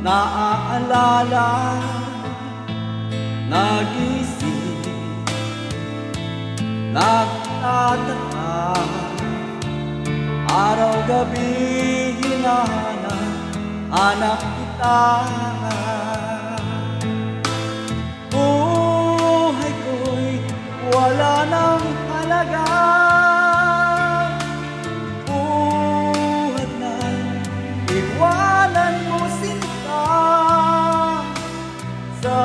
naaalala, nagising, nagtataka, araw-gabi hinahanap kita. Buhay ko'y wala nang halaga, buhat na iwanan mo sinta. Sa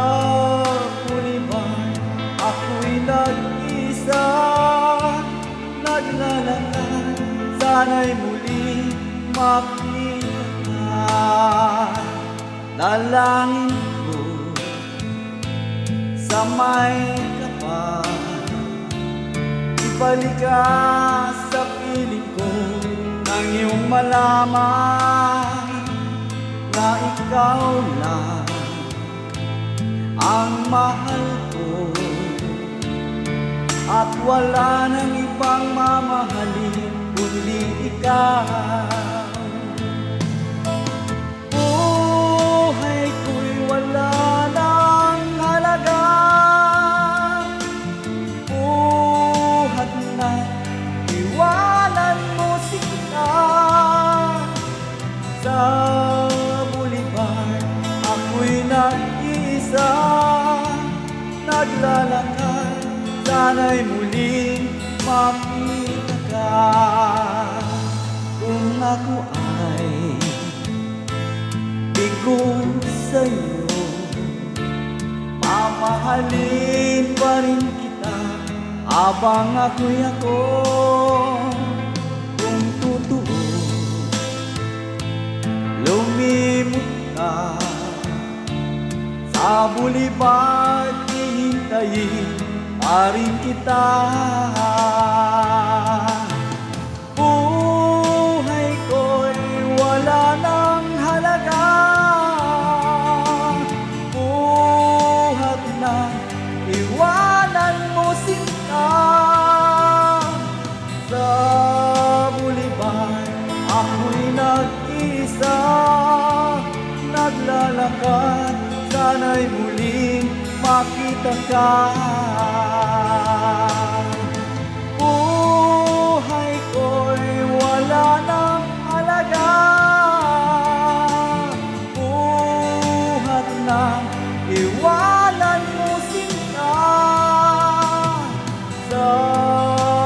buliman ako'y nag-isa, naglalakad, sana'y muli makita ka. Dalangin ko sa may kapal, ibalik ka sa piling ko nang iyong malaman na ikaw lang ang mahal ko at wala nang ibang mamahalin kundi ikaw. Buhay ko'y wala nang halaga, buhat na iwanan mo sinta. Sa buliban ako'y nag-isa, naglalakad, sana'y muling makita ka. Kung ako ay bigo sa'yo, mamahalin pa rin kita habang ako'y ako. Kung totoo lumimot ka sa bulibad, hihintayin pa rin kita. Buhay ko'y wala nang halaga, buhat na iwanan mo sinta. Sa buliban ako'y nag-isa, naglalakad, sana'y muling makita ka. Buhay ko'y wala nang halaga, buhat na iwanan mo sinta. Sa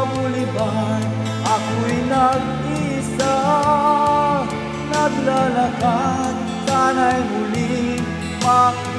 buliban ako'y nag-isa, naglalakad, sana'y muling makita